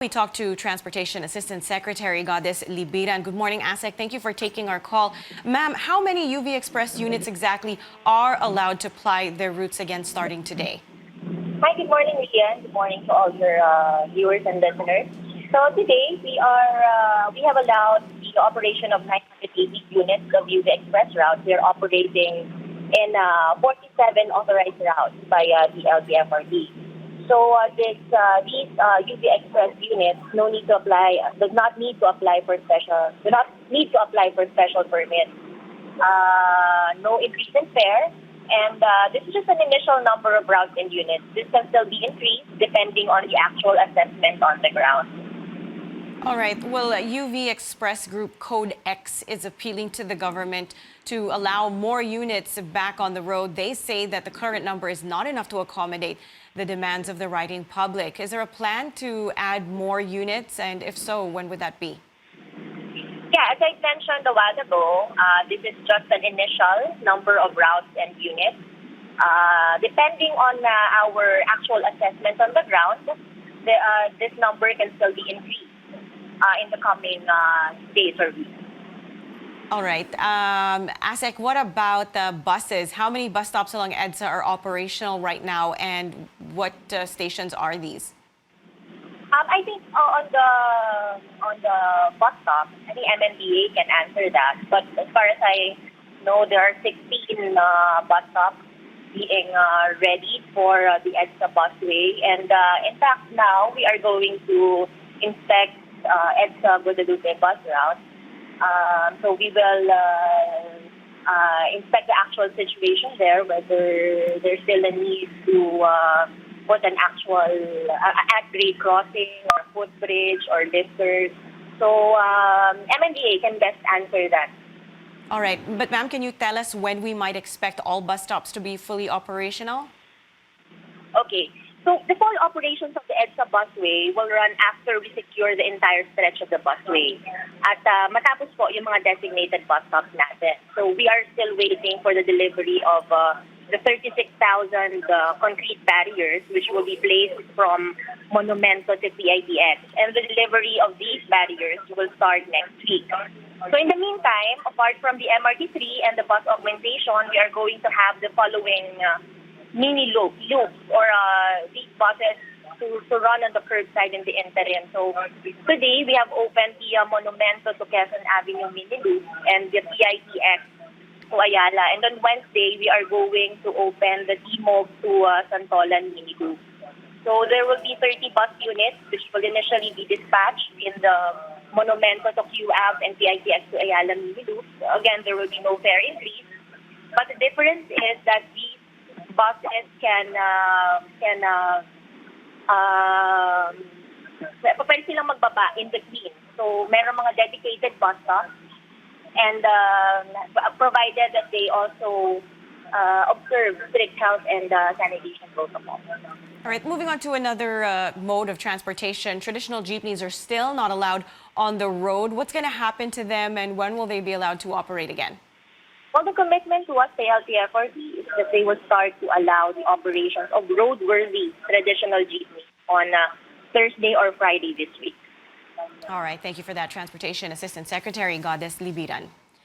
We talked to Transportation Assistant Secretary Goddess Libiran. Good morning, ASEC. Thank you for taking our call. Ma'am, how many UV Express units exactly are allowed to ply their routes again starting today? Hi, good morning, Rian. Good morning to all your viewers and listeners. So today we have allowed the operation of 980 units of UV Express routes. We are operating in 47 authorized routes by the LTFRB. So these UV Express units does not need to apply for special permit. No increase in fare, and this is just an initial number of routes and units. This can still be increased depending on the actual assessment on the ground. All right. Well, UV Express Group Code X is appealing to the government to allow more units back on the road. They say that the current number is not enough to accommodate the demands of the riding public. Is there a plan to add more units? And if so, when would that be? Yeah, as I mentioned a while ago, this is just an initial number of routes and units. Depending on our actual assessment on the ground, this number can still be increased in the coming days or weeks. All right. ASEC, what about the buses? How many bus stops along EDSA are operational right now, and what stations are these? I think on the bus stop, I think MMDA can answer that. But as far as I know, there are 16 bus stops being ready for the EDSA busway. And in fact, now we are going to inspect EDSA Guadalupe bus route. So we will inspect the actual situation there, whether there's still a need to put an actual at-grade crossing or footbridge or lifters. So MMDA can best answer that. All right. But ma'am, can you tell us when we might expect all bus stops to be fully operational? Okay. So the full operations of the EDSA busway will run after we secure the entire stretch of the busway. At matapos po yung mga designated bus stops natin. So we are still waiting for the delivery of the 36,000 concrete barriers which will be placed from Monumento to PITX. And the delivery of these barriers will start next week. So in the meantime, apart from the MRT3 and the bus augmentation, we are going to have the following mini loops or these buses to run on the curbside in the interim. So today we have opened the Monumento to Quezon Avenue mini loop and the PITX to Ayala. And on Wednesday we are going to open the Timog to Santolan mini loop. So there will be 30 bus units which will initially be dispatched in the Monumento to QAV and PITX to Ayala mini loop. Again, there will be no fare increase. But the difference is that these buses pwede silang magbaba in between. So, meron mga dedicated bus stops and provided that they also observe strict health and sanitation protocols. All right, moving on to another mode of transportation. Traditional jeepneys are still not allowed on the road. What's going to happen to them, and when will they be allowed to operate again? Well, the commitment to us, the LTFRB, is that they will start to allow the operations of roadworthy traditional jeepneys on Thursday or Friday this week. All right. Thank you for that, Transportation Assistant Secretary Goddess Libiran.